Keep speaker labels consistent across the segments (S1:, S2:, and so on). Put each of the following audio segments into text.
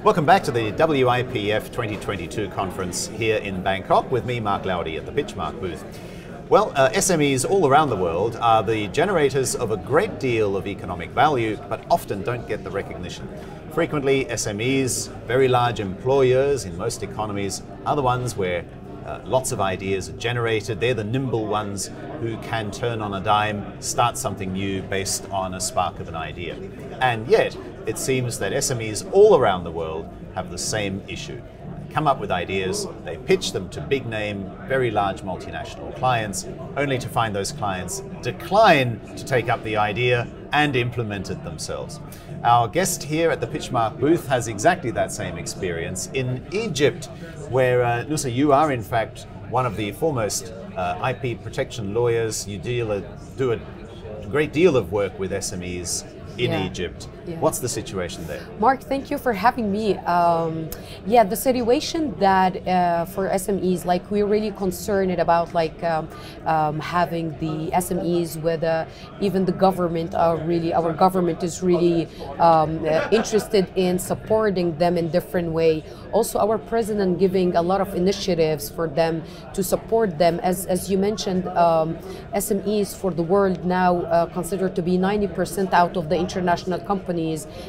S1: Welcome back to the WIPF 2022 conference here in Bangkok with me, Mark Laudi, at the PitchMark booth. Well, SMEs all around the world are the generators of a great deal of economic value, but often don't get the recognition. Frequently, SMEs, very large employers in most economies, are the ones where lots of ideas are generated. They're the nimble ones who can turn on a dime, start something new based on a spark of an idea. And yet, it seems that SMEs all around the world have the same issue. They come up with ideas, they pitch them to big name, very large multinational clients, only to find those clients decline to take up the idea and implement it themselves. Our guest here at the PitchMark booth has exactly that same experience in Egypt, where Moussa, you are in fact one of the foremost IP protection lawyers. You do a great deal of work with SMEs in Egypt. What's the situation there?
S2: Mark, thank you for having me. The situation that for SMEs, like we're really concerned about having the SMEs with even the government our government is really interested in supporting them in different way. Also our president giving a lot of initiatives for them to support them. As you mentioned, SMEs for the world now considered to be 90% out of the international companies,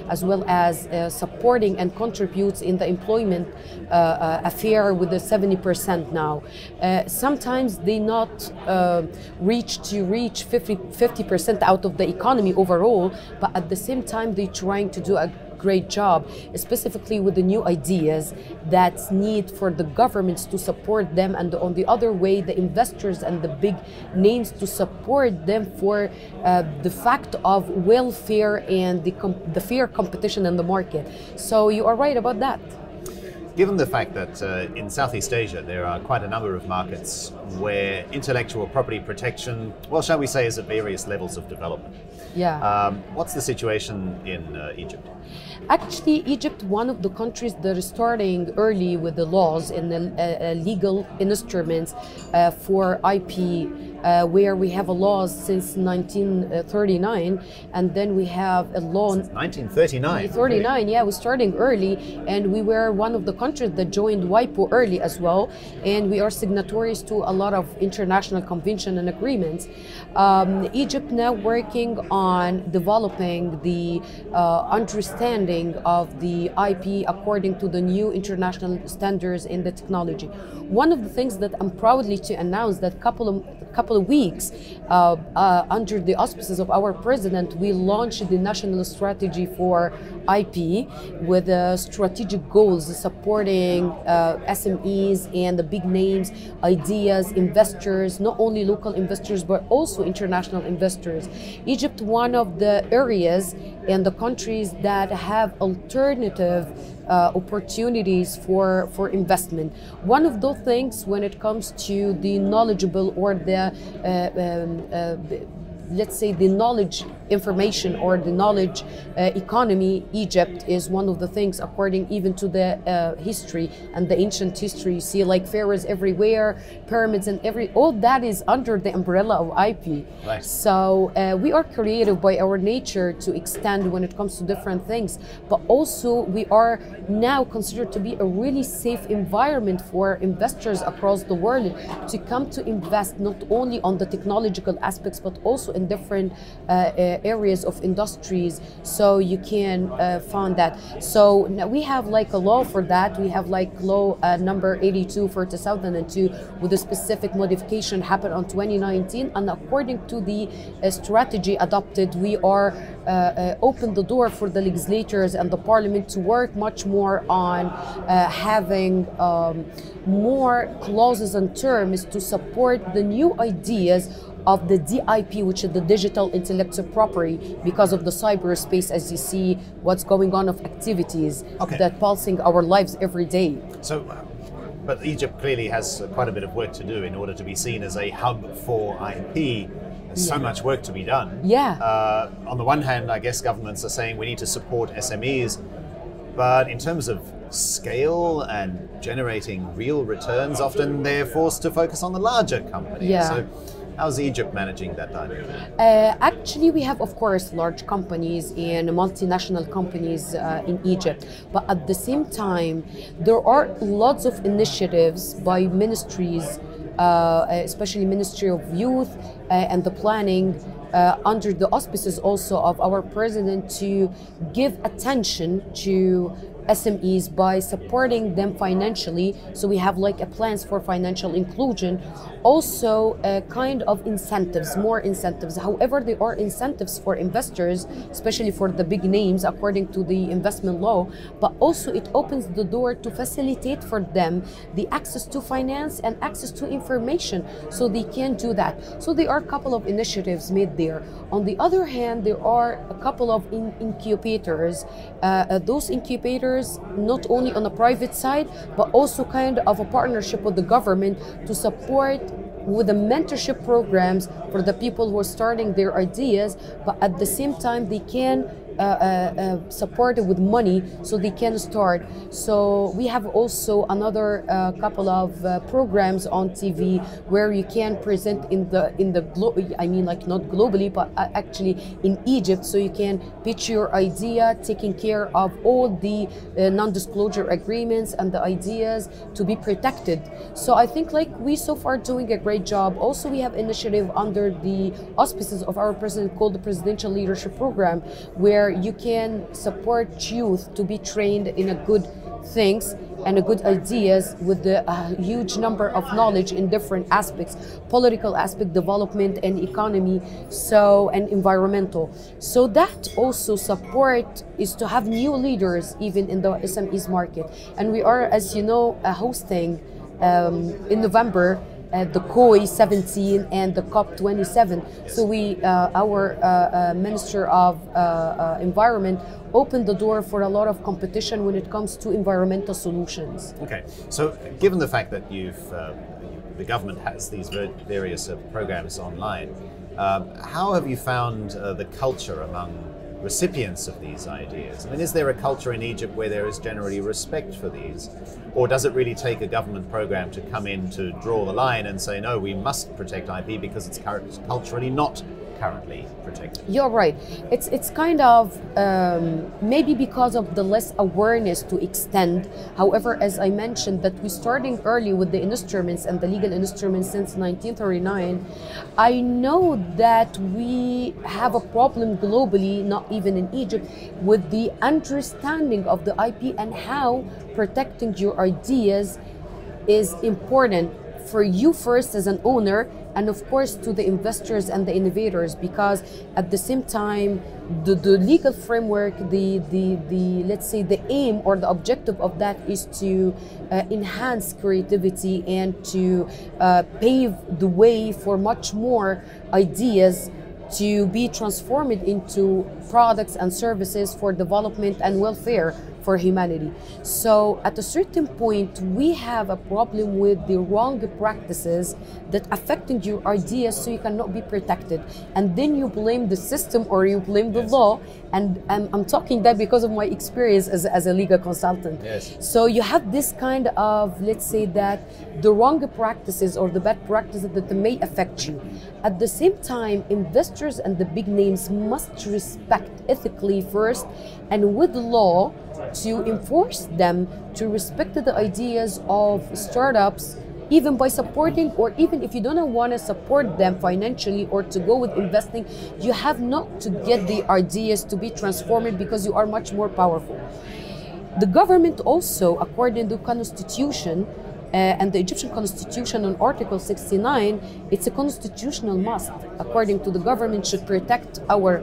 S2: as well as supporting and contributes in the employment affair with the 70% now. Sometimes they not reach 50% out of the economy overall, but at the same time they're trying to do a great job, specifically with the new ideas that's need for the governments to support them, and on the other way the investors and the big names to support them for the fact of welfare and the fair competition in the market. So you are right about that.
S1: Given the fact that in Southeast Asia there are quite a number of markets where intellectual property protection, well, shall we say, is at various levels of development. What's the situation in Egypt?
S2: Actually, Egypt, one of the countries that is starting early with the laws and the legal instruments for IP, where we have a law since 1939, and then we have a law
S1: since 1939.
S2: 39,
S1: really?
S2: Yeah, we're starting early, and we were one of the countries that joined WIPO early as well, and we are signatories to a lot of international conventions and agreements. Egypt now working on developing the understanding of the IP according to the new international standards in the technology. One of the things that I'm proudly to announce that couple of weeks under the auspices of our president, we launched the national strategy for IP with strategic goals supporting SMEs and the big names, ideas, investors, not only local investors but also international investors. Egypt, one of the areas and the countries that have alternative opportunities for investment. One of those things when it comes to the knowledgeable or the let's say the knowledge information or the knowledge economy, Egypt is one of the things according even to the history and the ancient history. You see like pharaohs everywhere, pyramids and all that is under the umbrella of IP.
S1: Right.
S2: So we are creative by our nature to extend when it comes to different things, but also we are now considered to be a really safe environment for investors across the world to come to invest not only on the technological aspects but also in different areas of industries, so you can find that. So now we have like a law for that. We have like law number 82 for 2002 with a specific modification happened on 2019, and according to the strategy adopted, we are open the door for the legislators and the parliament to work much more on having more clauses and terms to support the new ideas of the DIP, which is the digital intellectual property, because of the cyberspace, as you see what's going on of activities that pulsing our lives every day.
S1: So, but Egypt clearly has quite a bit of work to do in order to be seen as a hub for IP. There's so much work to be done.
S2: Yeah.
S1: On the one hand, I guess governments are saying we need to support SMEs, but in terms of scale and generating real returns, often they're forced to focus on the larger companies.
S2: Yeah.
S1: So how's Egypt managing that dynamic?
S2: Actually, we have, of course, large companies and multinational companies in Egypt. But at the same time, there are lots of initiatives by ministries, especially Ministry of Youth and the Planning, under the auspices also of our president, to give attention to SMEs by supporting them financially. So we have like a plans for financial inclusion, also kind of incentives, more incentives. However, there are incentives for investors, especially for the big names according to the investment law, but also it opens the door to facilitate for them the access to finance and access to information, so they can do that. So there are a couple of initiatives made there. On the other hand, there are a couple of incubators. Those incubators, not only on the private side, but also kind of a partnership with the government to support with the mentorship programs for the people who are starting their ideas, but at the same time they can supported with money so they can start. So we have also another couple of programs on TV where you can present in the I mean, like, not globally, but actually in Egypt, so you can pitch your idea, taking care of all the non-disclosure agreements and the ideas to be protected. So I think like we so far doing a great job. Also, we have initiative under the auspices of our president called the Presidential Leadership Program, where you can support youth to be trained in a good things and a good ideas with the huge number of knowledge in different aspects, political aspect, development and economy, so, and environmental. So that also support is to have new leaders even in the SMEs market. And we are, as you know, hosting in November the COI 17 and the COP 27. So we, our Minister of Environment opened the door for a lot of competition when it comes to environmental solutions.
S1: Okay, so given the fact that the government has these various programs online, how have you found the culture among recipients of these ideas? I mean, is there a culture in Egypt where there is generally respect for these? Or does it really take a government program to come in to draw the line and say, no, we must protect IP because it's culturally not currently protected?
S2: You're right. It's kind of maybe because of the less awareness to extend. However, as I mentioned, that we're starting early with the instruments and the legal instruments since 1939. I know that we have a problem globally, not even in Egypt, with the understanding of the IP and how protecting your ideas is important for you first as an owner, and of course to the investors and the innovators, because at the same time the legal framework, the let's say the aim or the objective of that is to enhance creativity and to pave the way for much more ideas to be transformed into products and services for development and welfare for humanity. So at a certain point, we have a problem with the wrong practices that affecting your ideas, so you cannot be protected. And then you blame the system or you blame the law. And I'm talking that because of my experience as a legal consultant.
S1: Yes.
S2: So you have this kind of, let's say that the wrong practices or the bad practices that may affect you. At the same time, investors and the big names must respect ethically first, and with the law, to enforce them to respect the ideas of startups, even by supporting, or even if you don't want to support them financially or to go with investing, you have not to get the ideas to be transformed because you are much more powerful. The government also, according to the constitution, and the Egyptian constitution on Article 69, it's a constitutional must. According to the government, should protect our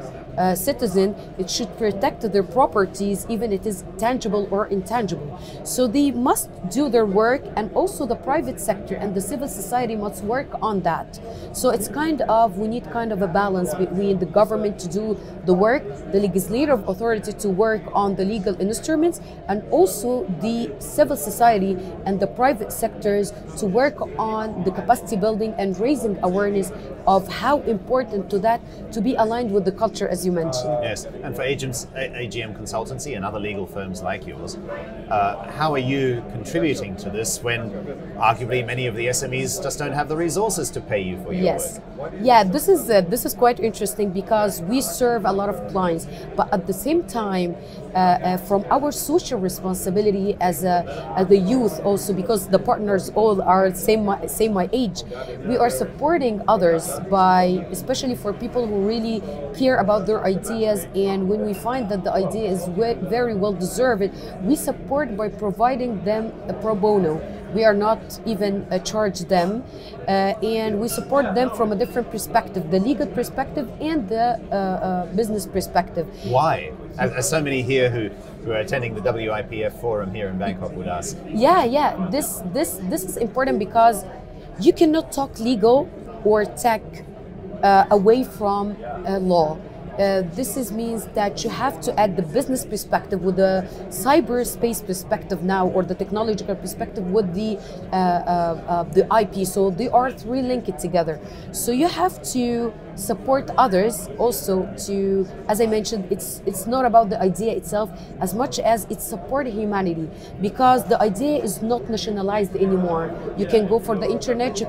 S2: citizen, it should protect their properties, even it is tangible or intangible. So they must do their work, and also the private sector and the civil society must work on that. So it's kind of, we need kind of a balance between the government to do the work, the legislative authority to work on the legal instruments, and also the civil society and the private sectors to work on the capacity building and raising awareness of how important to that to be aligned with the culture as as you mentioned.
S1: Yes, and for AGM Consultancy and other legal firms like yours, how are you contributing to this when arguably many of the SMEs just don't have the resources to pay you for your work?
S2: Yeah, this is quite interesting because we serve a lot of clients, but at the same time, from our social responsibility as the youth also, because the partners all are same my age, we are supporting others by, especially for people who really care about their ideas, and when we find that the idea is very well deserved, we support by providing them a pro bono. We are not even charge them, and we support them from a different perspective, the legal perspective and the business perspective.
S1: Why? As so many here who are attending the WIPF forum here in Bangkok would ask.
S2: Yeah. This is important because you cannot talk legal or tech away from law. This means that you have to add the business perspective with the cyberspace perspective now, or the technological perspective with the IP. So they are three linked together. So you have to support others also to, as I mentioned, it's not about the idea itself as much as it's support humanity, because the idea is not nationalized anymore. You can go for the internet,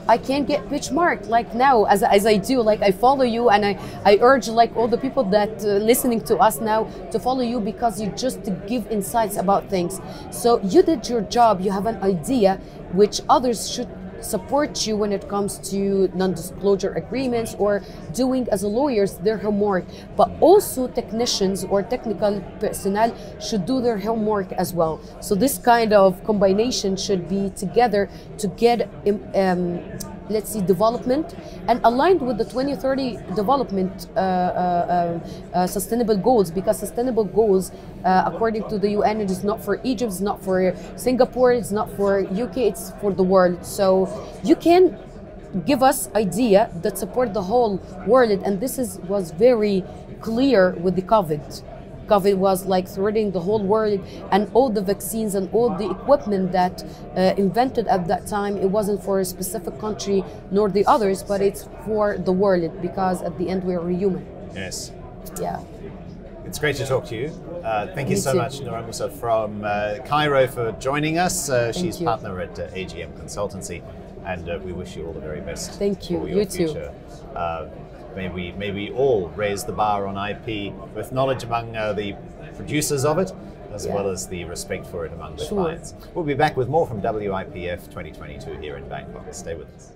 S2: I can get PitchMark like now as I do, like I follow you, and I urge like all the people that listening to us now to follow you, because you just give insights about things. So you did your job, you have an idea which others should support you when it comes to non-disclosure agreements or doing as a lawyers their homework, but also technicians or technical personnel should do their homework as well. So this kind of combination should be together to get let's see, development and aligned with the 2030 development sustainable goals, because sustainable goals according to the UN, it is not for Egypt, it's not for Singapore, it's not for UK, it's for the world. So you can give us idea that support the whole world, and this was very clear with the COVID. COVID was like threatening the whole world, and all the vaccines and all the equipment that invented at that time, it wasn't for a specific country nor the others, but it's for the world, because at the end we are human.
S1: Yes.
S2: Yeah.
S1: It's great to talk to you. Thank you so much, Nourhan Moussa from Cairo, for joining us. She's partner at AGM Consultancy, and we wish you all the very best.
S2: Thank you.
S1: For your future. May we all raise the bar on IP with knowledge among the producers of it, as well as the respect for it among the clients. We'll be back with more from WIPF 2022 here in Bangkok. Stay with us.